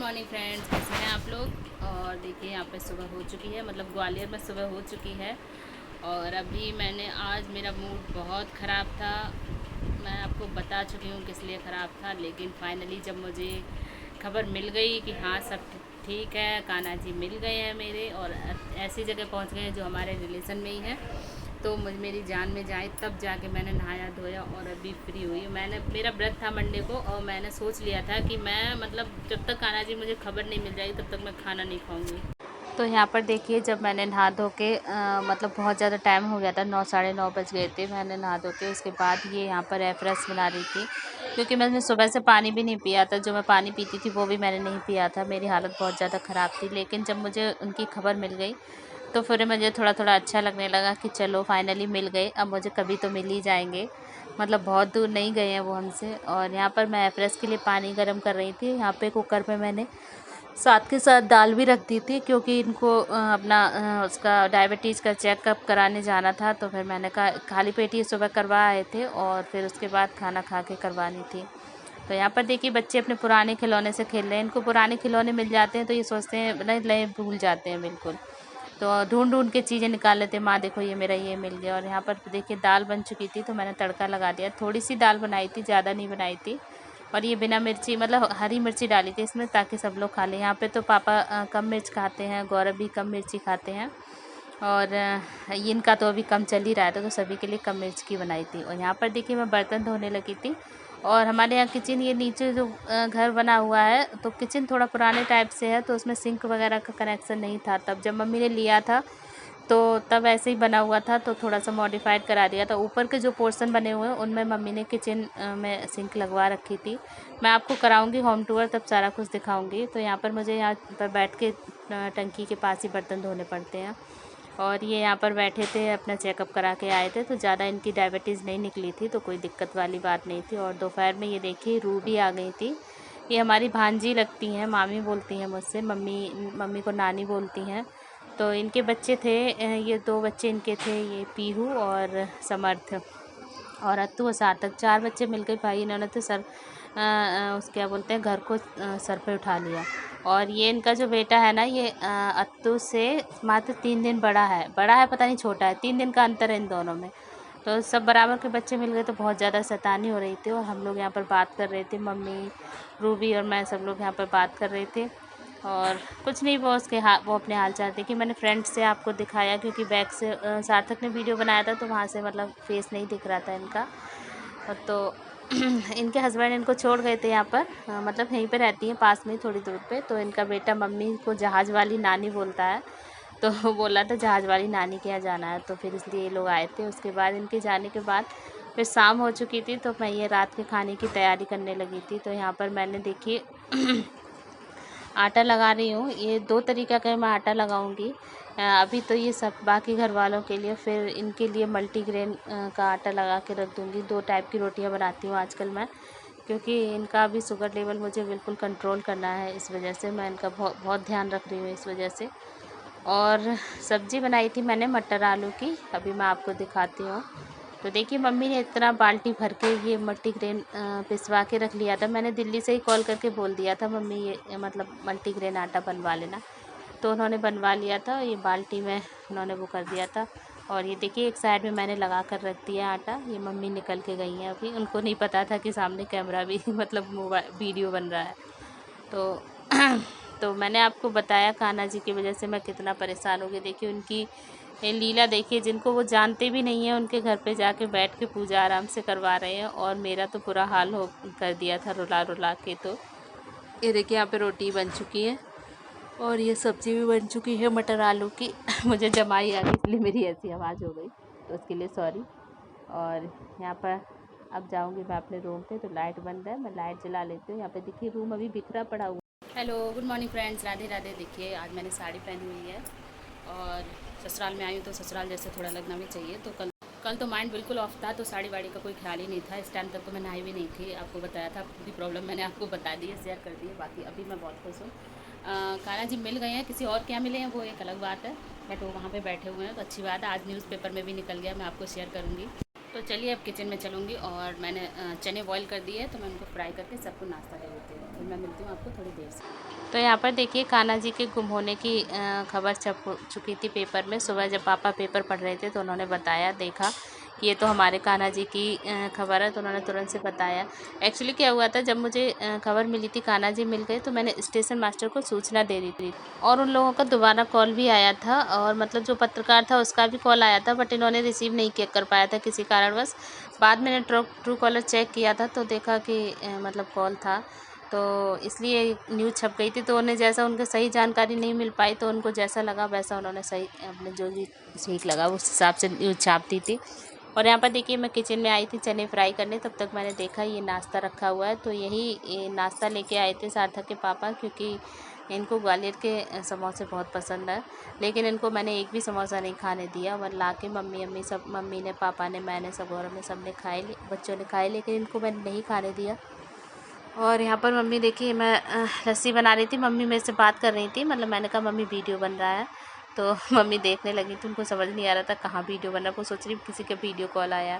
Morning friends, कैसे हैं आप लोग। और देखिए यहाँ पे सुबह हो चुकी है, मतलब ग्वालियर में सुबह हो चुकी है। और अभी मैंने आज मेरा मूड बहुत ख़राब था। मैं आपको बता चुकी हूँ किस लिए ख़राब था, लेकिन फाइनली जब मुझे खबर मिल गई कि हाँ सब ठीक है, कान्हा जी मिल गए हैं मेरे और ऐसी जगह पहुँच गए हैं जो हमारे रिलेशन में ही है, तो मेरी जान में जाए, तब जाके मैंने नहाया धोया और अभी फ्री हुई। मेरा व्रत था मंडे को और मैंने सोच लिया था कि मैं मतलब जब तक कान्हा जी मुझे खबर नहीं मिल जाएगी तब तक मैं खाना नहीं खाऊंगी। तो यहाँ पर देखिए जब मैंने नहा धो के मतलब बहुत ज़्यादा टाइम हो गया था, 9 साढ़े 9 बज गए थे। मैंने नहा धो के उसके बाद ये यहाँ पर एफरेस बना रही थी, क्योंकि मैंने सुबह से पानी भी नहीं पिया था। जो मैं पानी पीती थी वो भी मैंने नहीं पिया था, मेरी हालत बहुत ज़्यादा ख़राब थी। लेकिन जब मुझे उनकी खबर मिल गई तो फिर मुझे थोड़ा थोड़ा अच्छा लगने लगा कि चलो फाइनली मिल गए, अब मुझे कभी तो मिल ही जाएंगे। मतलब बहुत दूर नहीं गए हैं वो हमसे। और यहाँ पर मैं एफरेस के लिए पानी गर्म कर रही थी। यहाँ पे कुकर पे मैंने साथ के साथ दाल भी रख दी थी, क्योंकि इनको अपना उसका डायबिटीज़ का चेकअप कराने जाना था। तो फिर मैंने कहा खाली पेट ही सुबह करवा आए थे और फिर उसके बाद खाना खा के करवानी थी। तो यहाँ पर देखिए बच्चे अपने पुराने खिलौने से खेल रहे हैं। इनको पुराने खिलौने मिल जाते हैं तो ये सोचते हैं नहीं, नए भूल जाते हैं बिल्कुल। तो ढूंढ ढूंढ के चीज़ें निकाल लेते हैं, माँ देखो ये मेरा ये मिल गया। और यहाँ पर देखिए दाल बन चुकी थी तो मैंने तड़का लगा दिया। थोड़ी सी दाल बनाई थी, ज़्यादा नहीं बनाई थी। और ये बिना मिर्ची, मतलब हरी मिर्ची डाली थी इसमें ताकि सब लोग खा लें। यहाँ पे तो पापा कम मिर्च खाते हैं, गौरव भी कम मिर्ची खाते हैं। और इनका तो अभी कम चल ही रहा था, तो सभी के लिए कम मिर्च की बनाई थी। और यहाँ पर देखिए मैं बर्तन धोने लगी थी। और हमारे यहाँ किचन, ये नीचे जो घर बना हुआ है तो किचन थोड़ा पुराने टाइप से है, तो उसमें सिंक वगैरह का कनेक्शन नहीं था। तब जब मम्मी ने लिया था तो तब ऐसे ही बना हुआ था, तो थोड़ा सा मॉडिफाइड करा दिया था। ऊपर के जो पोर्शन बने हुए हैं उनमें मम्मी ने किचन में सिंक लगवा रखी थी। मैं आपको कराऊंगी होम टूर, तब सारा कुछ दिखाऊंगी। तो यहाँ पर मुझे यहाँ पर बैठ के टंकी के पास ही बर्तन धोने पड़ते हैं। और ये यहाँ पर बैठे थे, अपना चेकअप करा के आए थे, तो ज़्यादा इनकी डायबिटीज़ नहीं निकली थी, तो कोई दिक्कत वाली बात नहीं थी। और दोपहर में ये देखिए रूबी आ गई थी। ये हमारी भांजी लगती हैं, मामी बोलती हैं मुझसे, मम्मी मम्मी को नानी बोलती हैं। तो इनके बच्चे थे, ये 2 बच्चे इनके थे, ये पीहू और समर्थ और अत्तू और सार्थक। 4 बच्चे मिलकर भाई इन्होंने तो उस क्या बोलते हैं, घर को सर पे उठा लिया। और ये इनका जो बेटा है ना, ये अत्तू से मात्र 3 दिन बड़ा है, पता नहीं छोटा है, 3 दिन का अंतर है इन दोनों में। तो सब बराबर के बच्चे मिल गए तो बहुत ज़्यादा शैतानी हो रही थी। और हम लोग यहाँ पर बात कर रहे थे, मम्मी, रूबी और मैं, सब लोग यहाँ पर बात कर रहे थे। और कुछ नहीं, वो अपने हाल चाल थी कि मैंने फ्रेंड से आपको दिखाया, क्योंकि बैक से सार्थक ने वीडियो बनाया था तो वहाँ से मतलब फेस नहीं दिख रहा था इनका। और तो इनके हस्बैंड इनको छोड़ गए थे यहाँ पर, मतलब यहीं पे रहती हैं पास में थोड़ी दूर पे। तो इनका बेटा मम्मी को जहाज़ वाली नानी बोलता है, तो वो बोला था जहाज़ वाली नानी के यहाँ जाना है, तो फिर इसलिए ये लोग आए थे। उसके बाद इनके जाने के बाद फिर शाम हो चुकी थी, तो मैं ये रात के खाने की तैयारी करने लगी थी। तो यहाँ पर मैंने देखिए आटा लगा रही हूँ। ये 2 तरीक़ा का मैं आटा लगाऊंगी। अभी तो ये सब बाकी घर वालों के लिए, फिर इनके लिए मल्टीग्रेन का आटा लगा के रख दूँगी। 2 टाइप की रोटियां बनाती हूँ आजकल मैं, क्योंकि इनका अभी शुगर लेवल मुझे बिल्कुल कंट्रोल करना है, इस वजह से मैं इनका बहुत ध्यान रख रही हूँ इस वजह से। और सब्ज़ी बनाई थी मैंने मटर आलू की, अभी मैं आपको दिखाती हूँ। तो देखिए मम्मी ने इतना बाल्टी भर के ये मल्टीग्रेन पिसवा के रख लिया था। मैंने दिल्ली से ही कॉल करके बोल दिया था मम्मी ये मतलब मल्टीग्रेन आटा बनवा लेना, तो उन्होंने बनवा लिया था। ये बाल्टी में उन्होंने वो कर दिया था। और ये देखिए एक साइड में मैंने लगा कर रख दिया आटा। ये मम्मी निकल के गई हैं अभी, उनको नहीं पता था कि सामने कैमरा भी मतलब मोबाइल वीडियो बन रहा है। तो तो मैंने आपको बताया कान्हा जी की वजह से मैं कितना परेशान हो गई। देखिए उनकी ये लीला देखिए, जिनको वो जानते भी नहीं हैं उनके घर पे जाके बैठ के पूजा आराम से करवा रहे हैं। और मेरा तो बुरा हाल हो कर दिया था रुला रुला के। तो ये देखिए यहाँ पे रोटी बन चुकी है और ये सब्ज़ी भी बन चुकी है मटर आलू की। मुझे जमाई आ गई इसलिए मेरी ऐसी आवाज़ हो गई, तो उसके लिए सॉरी। और यहाँ पर अब जाऊँगी मैं अपने रूम पे, तो लाइट बंद है, मैं लाइट जला लेती हूँ। यहाँ पे देखिए रूम अभी बिखरा पड़ा हुआ। Hello, good morning friends, Radhe Radhe. देखिए आज मैंने साड़ी पहनी हुई है और ससुराल में आई हूँ, तो ससुराल जैसे थोड़ा लगना भी चाहिए। तो कल तो माइंड बिल्कुल ऑफ था, तो साड़ी वाड़ी का कोई ख्याल ही नहीं था। इस टाइम तक तो मैं नहाई भी नहीं थी, आपको बताया था। पूरी प्रॉब्लम मैंने आपको बता दी है, शेयर कर दी है। बाकी अभी मैं बहुत खुश हूँ। कान्हा जी मिल गए हैं, किसी और क्या मिले हैं वो एक अलग बात है, बट वो वहाँ पे बैठे हुए हैं तो अच्छी बात है। आज न्यूज़पेपर में भी निकल गया, मैं आपको शेयर करूँगी। तो चलिए अब किचन में चलूँगी। और मैंने चने बॉईल कर दिए हैं, तो मैं उनको फ्राई करके सबको नाश्ता दे देती हूँ। फिर मैं मिलती हूँ आपको थोड़ी देर से। तो यहाँ पर देखिए कान्हा जी के गुम होने की खबर छप चुकी थी पेपर में। सुबह जब पापा पेपर पढ़ रहे थे तो उन्होंने बताया, देखा कि ये तो हमारे कान्हा जी की खबर है, तो उन्होंने तुरंत से बताया। एक्चुअली क्या हुआ था, जब मुझे खबर मिली थी कान्हा जी मिल गए, तो मैंने स्टेशन मास्टर को सूचना दे दी थी और उन लोगों का दोबारा कॉल भी आया था, और मतलब जो पत्रकार था उसका भी कॉल आया था, बट इन्होंने रिसीव नहीं कर पाया था किसी कारणवश। बाद मैंने ट्रू कॉलर चेक किया था तो देखा कि मतलब कॉल था, तो इसलिए न्यूज़ छप गई थी। तो उन्हें जैसा उनके सही जानकारी नहीं मिल पाई, तो उनको जैसा लगा वैसा उन्होंने सही अपने जो भी ठीक लगा उस हिसाब से न्यूज़ छाप दी थी। और यहाँ पर देखिए मैं किचन में आई थी चने फ्राई करने, तब तक मैंने देखा ये नाश्ता रखा हुआ है, तो ये नाश्ता लेके आए थे सार्थक के पापा, क्योंकि इनको ग्वालियर के समोसे बहुत पसंद है। लेकिन इनको मैंने एक भी समोसा नहीं खाने दिया, और ला के मम्मी ने, पापा ने, मैंने, सब और हमने सबने खाए, बच्चों ने खाए, लेकिन इनको मैंने नहीं खाने दिया। और यहाँ पर मम्मी देखिए मैं लस्सी बना रही थी, मम्मी मेरे से बात कर रही थी, मतलब मैंने कहा मम्मी वीडियो बन रहा है, तो मम्मी देखने लगी थी, उनको समझ नहीं आ रहा था कहाँ वीडियो बन रहा है, वो सोच रही किसी का वीडियो कॉल आया।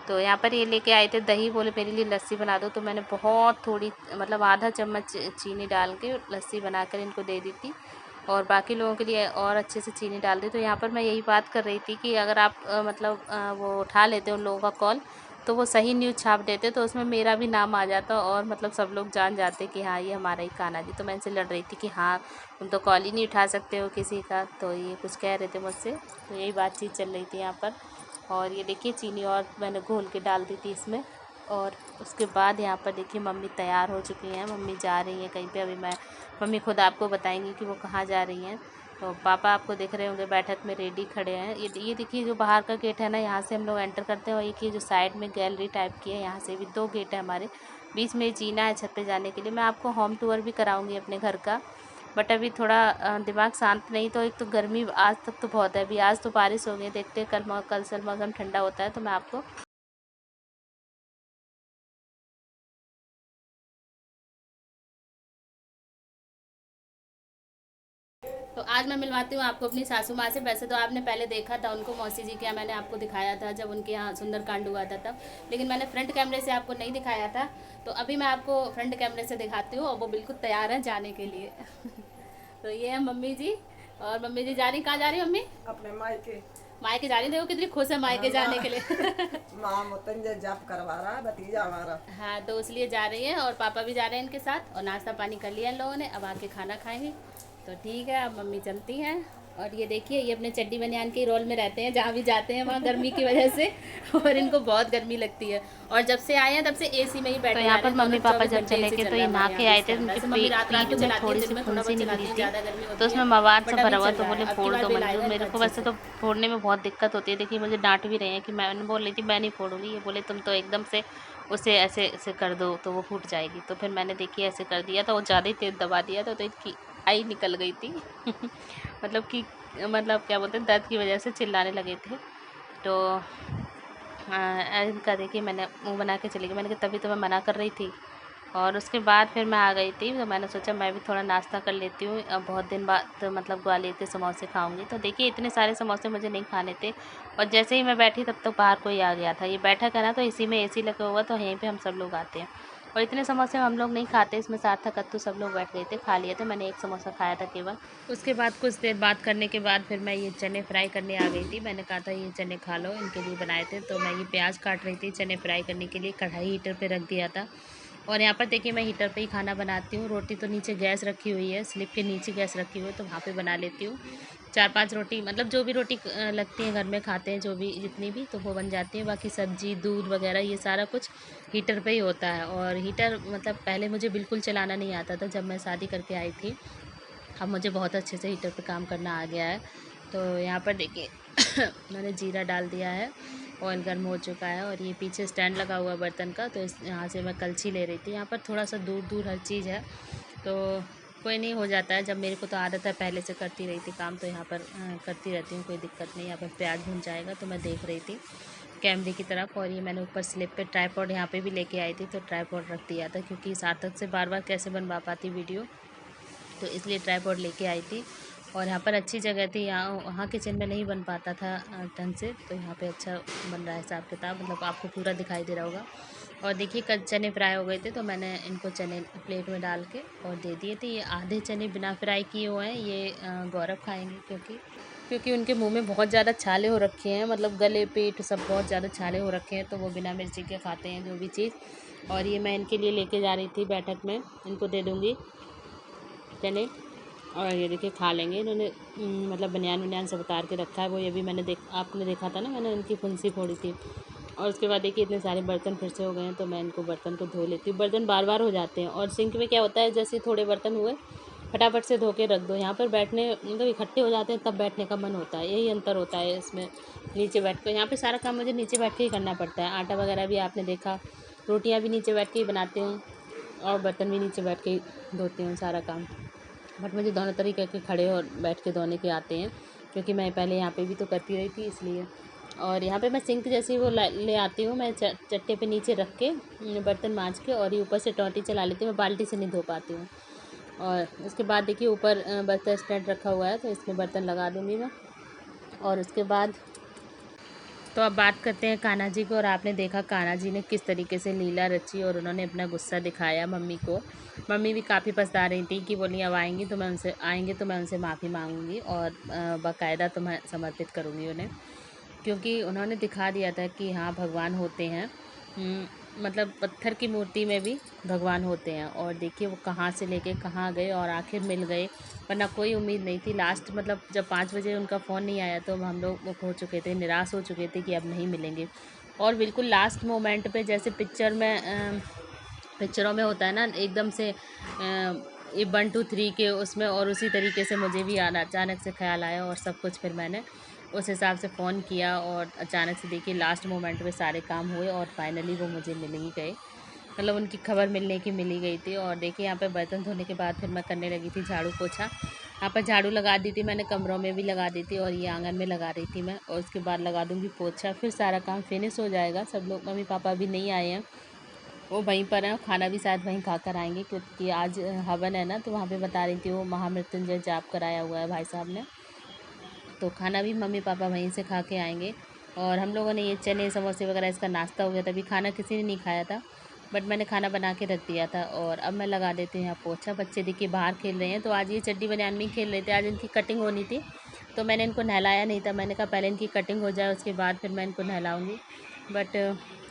तो यहाँ पर ये लेके आए थे दही, बोले मेरे लिए लस्सी बना दो, तो मैंने बहुत थोड़ी मतलब आधा चम्मच चीनी डाल के लस्सी बनाकर इनको दे दी थी, और बाकी लोगों के लिए और अच्छे से चीनी डाल दी। तो यहाँ पर मैं यही बात कर रही थी कि अगर आप वो उठा लेते उन लोगों का कॉल, तो वो सही न्यूज़ छाप देते, तो उसमें मेरा भी नाम आ जाता, और मतलब सब लोग जान जाते कि हाँ ये हमारा ही कान्हा जी। तो मैं इनसे लड़ रही थी कि हाँ तुम तो कॉल ही नहीं उठा सकते हो किसी का, तो ये कुछ कह रहे थे मुझसे, तो यही बातचीत चल रही थी यहाँ पर। और ये देखिए चीनी और मैंने घोल के डाल दी थी इसमें, और उसके बाद यहाँ पर देखिए मम्मी तैयार हो चुकी हैं, मम्मी जा रही हैं कहीं पे। अभी मम्मी खुद आपको बताएंगी कि वो कहाँ जा रही हैं। तो पापा आपको दिख रहे होंगे बैठक में रेडी खड़े हैं। ये देखिए जो बाहर का गेट है ना, यहाँ से हम लोग एंटर करते हैं, और एक ये जो साइड में गैलरी टाइप की है, यहाँ से भी 2 गेट है हमारे, बीच में जीना है छत पे जाने के लिए। मैं आपको होम टूर भी कराऊंगी अपने घर का, बट अभी थोड़ा दिमाग शांत नहीं, तो एक तो गर्मी आज तक तो बहुत है, अभी आज तो बारिश हो गई, देखते कल से मौसम ठंडा होता है तो मैं आपको। तो आज मैं मिलवाती हूँ आपको अपनी सासू माँ से। वैसे तो आपने पहले देखा था उनको, मौसी जी क्या मैंने आपको दिखाया था जब उनके यहाँ सुंदरकांड हुआ था तब, लेकिन मैंने फ्रंट कैमरे से आपको नहीं दिखाया था। तो अभी मैं आपको फ्रंट कैमरे से दिखाती हूँ, और वो बिल्कुल तैयार हैं जाने के लिए। तो ये है मम्मी जी, और मम्मी जी जा रही, कहाँ जा रही मम्मी? अपने मायके। मायके जा रही, देखो कितनी खुश है मायके जाने के लिए। माँ मुतंजय जाप करवा रहा है भतीजा हमारा। हाँ तो इसलिए जा रही है, और पापा भी जा रहे हैं इनके साथ, और नाश्ता पानी कर लिया इन लोगों ने, अब आके खाना खाएंगे। तो ठीक है, अब मम्मी चलती हैं। और ये देखिए ये अपने चड्डी बनियान के रोल में रहते हैं, जहाँ भी जाते हैं वहाँ गर्मी की वजह से, और इनको बहुत गर्मी लगती है, और जब से आए हैं तब से एसी में ही बैठे। तो यहाँ पर मम्मी पापा जब चले गए तो ये नहा के आए थे, उनकी पीठ में थोड़ी सी फुंसी निकली थी, तो उसमें मवाद सा भरा हुआ, तो बोले फोड़ दो मंजू। मेरे को वैसे तो फोड़ने में बहुत दिक्कत होती है, देखिए मुझे डांट भी रहे हैं कि मैंने बोल रही थी मैं नहीं फोड़ूंगी, ये बोले तुम तो एकदम से उसे ऐसे ऐसे कर दो तो वो फूट जाएगी। तो फिर मैंने देखिए ऐसे कर दिया, तो वो ज़्यादा ही तेज दबा दिया था, तो इसकी आई निकल गई थी। मतलब क्या बोलते हैं, दर्द की वजह से चिल्लाने लगे थे। तो इनका देखिए मैंने मुंह बना के चली गई, मैंने कहा तभी तो मैं मना कर रही थी। और उसके बाद फिर मैं आ गई थी, तो मैंने सोचा मैं भी थोड़ा नाश्ता कर लेती हूँ, अब बहुत दिन बाद तो मतलब ग्वालियर के समोसे खाऊंगी। तो देखिए इतने सारे समोसे मुझे नहीं खाने थे, और जैसे ही मैं बैठी तब तक बाहर कोई आ गया था। ये बैठक है ना, तो इसी में एसी लगा हुआ, तो यहीं पे हम सब लोग आते हैं, और इतने समोसे हम लोग नहीं खाते, इसमें सार्थक कत्तू सब लोग बैठ गए थे, खा लिए थे, मैंने एक समोसा खाया था केवल। उसके बाद कुछ देर बात करने के बाद फिर मैं ये चने फ्राई करने आ गई थी। मैंने कहा था ये चने खा लो, इनके लिए बनाए थे। तो मैं ये प्याज काट रही थी चने फ्राई करने के लिए, कढ़ाई हीटर पे रख दिया था। और यहाँ पर देखिए मैं हीटर पे ही खाना बनाती हूँ। रोटी तो नीचे गैस रखी हुई है, स्लिप के नीचे गैस रखी हुई है, तो वहाँ पे बना लेती हूँ। 4-5 रोटी, मतलब जो भी रोटी लगती है घर में खाते हैं जो भी जितनी भी, तो वो बन जाती है। बाकी सब्जी दूध वगैरह ये सारा कुछ हीटर पे ही होता है। और हीटर मतलब पहले मुझे बिल्कुल चलाना नहीं आता था जब मैं शादी करके आई थी, अब मुझे बहुत अच्छे से हीटर पे काम करना आ गया है। तो यहाँ पर देखिए मैंने जीरा डाल दिया है, ऑयल गर्म हो चुका है, और ये पीछे स्टैंड लगा हुआ है बर्तन का, तो इस यहाँ से मैं कलछी ले रही थी। यहाँ पर थोड़ा सा दूर दूर हर चीज़ है, तो कोई नहीं, हो जाता है। जब मेरे को तो आदत है, पहले से करती रही थी काम, तो यहाँ पर करती रहती हूँ, कोई दिक्कत नहीं। यहाँ पर प्याज भुन जाएगा, तो मैं देख रही थी कैमरे की तरफ। और ये मैंने ऊपर स्लिप पे ट्राइपॉड यहाँ पे भी लेके आई थी, तो ट्राइपॉड रख दिया था, क्योंकि सार्थक से बार बार कैसे बनवा पाती वीडियो, तो इसलिए ट्राइपॉड लेके आई थी। और यहाँ पर अच्छी जगह थी, यहाँ वहाँ किचन में नहीं बन पाता था ढंग से, तो यहाँ पे अच्छा बन रहा है हिसाब किताब, मतलब आपको पूरा दिखाई दे रहा होगा। और देखिए कल चने फ्राई हो गए थे, तो मैंने इनको चने प्लेट में डाल के और दे दिए थे। ये आधे चने बिना फ्राई किए हुए हैं, ये गौरव खाएंगे क्योंकि उनके मुंह में बहुत ज़्यादा छाले हो रखे हैं, मतलब गले पेट सब बहुत ज़्यादा छाले हो रखे हैं, तो वो बिना मिर्ची के खाते हैं जो भी चीज़। और ये मैं इनके लिए लेके जा रही थी बैठक में, इनको दे दूँगी चने। और ये देखिए खा लेंगे इन्होंने, मतलब बनियान सब उतार के रखा है। वो ये भी आपने देखा था ना, मैंने इनकी फुंसी फोड़ी थी। और उसके बाद देखिए इतने सारे बर्तन फिर से हो गए हैं, तो मैं इनको बर्तन को धो लेती हूँ। बर्तन बार बार हो जाते हैं, और सिंक में क्या होता है, जैसे थोड़े बर्तन हुए फटाफट से धो के रख दो। यहाँ पर बैठने मतलब इकट्ठे हो जाते हैं तब बैठने का मन होता है, यही अंतर होता है इसमें। नीचे बैठ कर यहाँ पे सारा काम मुझे नीचे बैठ के ही करना पड़ता है। आटा वगैरह भी आपने देखा, रोटियाँ भी नीचे बैठ के ही बनाती हूँ, और बर्तन भी नीचे बैठ के ही धोती हूँ सारा काम। बट मुझे दोनों तरीके के खड़े और बैठ के धोने के आते हैं, क्योंकि मैं पहले यहाँ पे भी तो करती रही थी इसलिए। और यहाँ पे मैं सिंक जैसी वो ले आती हूँ, मैं चट्टे पे नीचे रख के बर्तन मांज के, और ये ऊपर से टोंटी चला लेती हूँ। मैं बाल्टी से नहीं धो पाती हूँ। और उसके बाद देखिए ऊपर बर्तन स्टैंड रखा हुआ है, तो इसमें बर्तन लगा दूँगी मैं। और उसके बाद तो अब बात करते हैं कान्हा जी को। और आपने देखा कान्हा जी ने किस तरीके से लीला रची, और उन्होंने अपना गुस्सा दिखाया मम्मी को। मम्मी भी काफ़ी पछता रही थी कि बोली अब आएंगी तो मैं उनसे माफ़ी मांगूंगी, और बाकायदा तो मैं समर्पित करूँगी उन्हें, क्योंकि उन्होंने दिखा दिया था कि हाँ भगवान होते हैं। मतलब पत्थर की मूर्ति में भी भगवान होते हैं। और देखिए वो कहाँ से लेके कहाँ गए, और आखिर मिल गए, वरना कोई उम्मीद नहीं थी। लास्ट मतलब जब 5 बजे उनका फ़ोन नहीं आया, तो हम लोग वो हो चुके थे, निराश हो चुके थे कि अब नहीं मिलेंगे। और बिल्कुल लास्ट मोमेंट पे, जैसे पिक्चरों में होता है ना, एकदम से ये 1 2 3 के उसमें, और उसी तरीके से मुझे भी अचानक से ख्याल आया, और सब कुछ फिर मैंने उस हिसाब से फ़ोन किया। और अचानक से देखिए लास्ट मोमेंट पे सारे काम हुए, और फाइनली वो मुझे मिल ही गए, मतलब उनकी खबर मिलने की मिल ही गई थी। और देखिए यहाँ पे बर्तन धोने के बाद फिर मैं करने लगी थी झाड़ू पोछा। यहाँ पर झाड़ू लगा दी थी मैंने, कमरों में भी लगा दी थी, और ये आंगन में लगा रही थी मैं। और उसके बाद लगा दूँगी पोछा, फिर सारा काम फिनिश हो जाएगा। सब लोग, मम्मी पापा अभी नहीं आए हैं, वो वहीं पर हैं, खाना भी शायद वहीं खा कर आएंगे, क्योंकि आज हवन है ना, तो वहाँ पे बता रही थी वो महामृत्युंजय जाप कराया हुआ है भाई साहब ने, तो खाना भी मम्मी पापा वहीं से खा के आएंगे। और हम लोगों ने ये चने समोसे वगैरह इसका नाश्ता हो गया था, अभी खाना किसी ने नहीं खाया था, बट मैंने खाना बना के रख दिया था। और अब मैं लगा देती हूँ यहाँ पोछा। बच्चे देखिए बाहर खेल रहे हैं, तो आज ये चड्डी बनियान में खेल रहे थे। आज इनकी कटिंग होनी थी, तो मैंने इनको नहलाया नहीं था। मैंने कहा पहले इनकी कटिंग हो जाए, उसके बाद फिर मैं इनको नहलाऊँगी। बट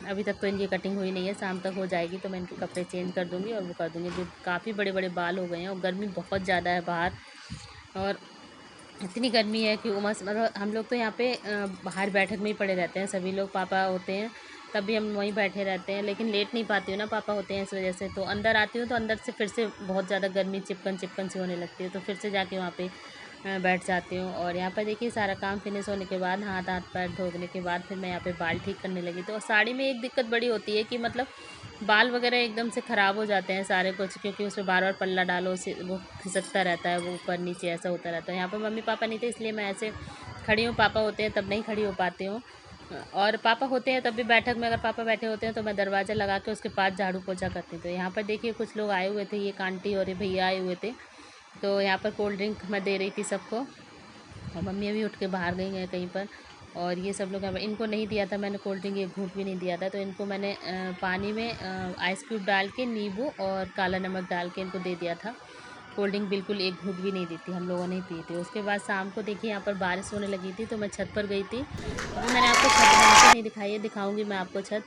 अभी तक तो इनकी कटिंग हुई नहीं है, शाम तक हो जाएगी तो मैं इनके कपड़े चेंज कर दूँगी और वो कर दूँगी। अभी काफ़ी बड़े बड़े बाल हो गए हैं, और गर्मी बहुत ज़्यादा है बाहर, और इतनी गर्मी है कि उमस, मतलब हम लोग तो यहाँ पे बाहर बैठक में ही पड़े रहते हैं सभी लोग। पापा होते हैं तब भी हम वहीं बैठे रहते हैं, लेकिन लेट नहीं पाती हूँ ना, पापा होते हैं इस वजह से। तो अंदर आती हूँ तो अंदर से फिर से बहुत ज़्यादा गर्मी चिपकन सी होने लगती है, तो फिर से जाके वहाँ पे बैठ जाती हूँ। और यहाँ पर देखिए सारा काम फिनिश होने के बाद, हाथ पैर धोने के बाद, फिर मैं यहाँ पे बाल ठीक करने लगी। तो साड़ी में एक दिक्कत बड़ी होती है कि मतलब बाल वगैरह एकदम से ख़राब हो जाते हैं सारे कुछ, क्योंकि उसमें बार बार पल्ला डालो, उसे वो खिसकता रहता है, वो ऊपर नीचे ऐसा होता रहता है। यहाँ पर मम्मी पापा नहीं थे, इसलिए मैं ऐसे खड़ी हूँ। पापा होते हैं तब नहीं खड़ी हो पाती हूँ, और पापा होते हैं तब भी बैठक में अगर पापा बैठे होते हैं तो मैं दरवाज़ा लगा के उसके पास झाड़ू पोछा करती हूँ। तो यहाँ पर देखिए कुछ लोग आए हुए थे, ये एक आंटी और ये भैया आए हुए थे, तो यहाँ पर कोल्ड ड्रिंक मैं दे रही थी सबको, और मम्मी अभी उठ के बाहर गई हैं कहीं पर। और ये सब लोग यहाँ पर, इनको नहीं दिया था मैंने कोल्ड ड्रिंक, एक घूंट भी नहीं दिया था, तो इनको मैंने पानी में आइस क्यूब डाल के, नींबू और काला नमक डाल के इनको दे दिया था। कोल्ड ड्रिंक बिल्कुल एक घूंट भी नहीं दी थी, हम लोगों ने पी थी। उसके बाद शाम को देखिए यहाँ पर बारिश होने लगी थी, तो मैं छत पर गई थी। अभी मैंने आपको छत यहाँ से नहीं दिखाई है, दिखाऊंगी मैं आपको छत।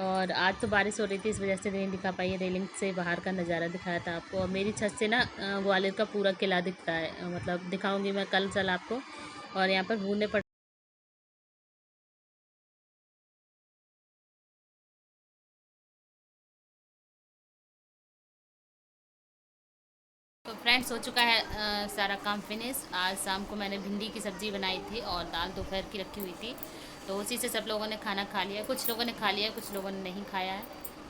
और आज तो बारिश हो रही थी, इस वजह से नहीं दिखा पाई है, रेलिंग से बाहर का नज़ारा दिखाया था आपको। और मेरी छत से ना ग्वालियर का पूरा किला दिखता है, मतलब दिखाऊंगी मैं कल आपको। और यहाँ पर बूंदे पड़, तो फ्रेंड्स हो चुका है सारा काम फिनिश। आज शाम को मैंने भिंडी की सब्ज़ी बनाई थी, और दाल दोपहर की रखी हुई थी, तो उसी से सब लोगों ने खाना खा लिया। कुछ लोगों ने खा लिया, कुछ लोगों ने नहीं खाया है।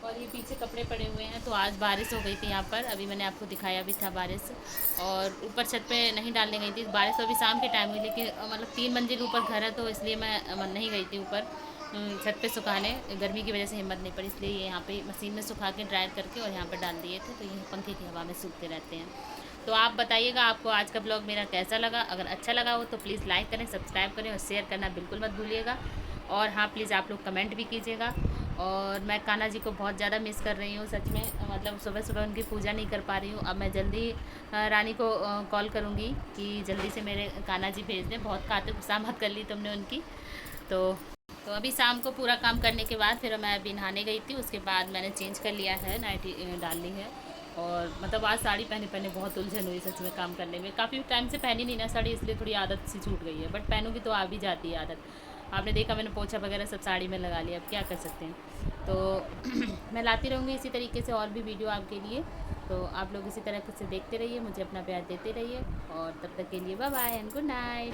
और ये पीछे कपड़े पड़े हुए हैं, तो आज बारिश हो गई थी यहाँ पर, अभी मैंने आपको दिखाया भी था बारिश। और ऊपर छत पे नहीं डालने गई थी बारिश, तो अभी शाम के टाइम हुई, लेकिन मतलब 3 मंजिल ऊपर घर है, तो इसलिए मैं नहीं गई थी ऊपर छत पे सुखाने। गर्मी की वजह से हिम्मत नहीं पड़ी, इसलिए ये यहाँ पे मशीन में सुखा के ड्रायर करके और यहाँ पर डाल दिए थे, तो ये पंखे की हवा में सूखते रहते हैं। तो आप बताइएगा आपको आज का ब्लॉग मेरा कैसा लगा। अगर अच्छा लगा हो तो प्लीज़ लाइक करें, सब्सक्राइब करें, और शेयर करना बिल्कुल मत भूलिएगा। और हाँ प्लीज़ आप लोग कमेंट भी कीजिएगा। और मैं कान्हा जी को बहुत ज़्यादा मिस कर रही हूँ सच में। मतलब सुबह सुबह उनकी पूजा नहीं कर पा रही हूँ। अब मैं जल्दी रानी को कॉल करूँगी कि जल्दी से मेरे कान्हा जी भेज दें। बहुत खातिर खुशामद कर ली तुमने उनकी। तो अभी शाम को पूरा काम करने के बाद फिर मैं अभी नहाने गई थी। उसके बाद मैंने चेंज कर लिया है, नाइटी डाल ली है। और मतलब आज साड़ी पहने पहने बहुत उलझन हुई सच में काम करने में। काफ़ी टाइम से पहनी नहीं ना साड़ी, इसलिए थोड़ी आदत सी छूट गई है। बट पहनूंगी तो आ भी जाती है आदत। आपने देखा मैंने पोछा वगैरह सब साड़ी में लगा लिया, अब क्या कर सकते हैं। तो मैं लाती रहूँगी इसी तरीके से और भी वीडियो आपके लिए। तो आप लोग इसी तरह से देखते रहिए, मुझे अपना प्यार देते रहिए। और तब तक के लिए bye bye and good night.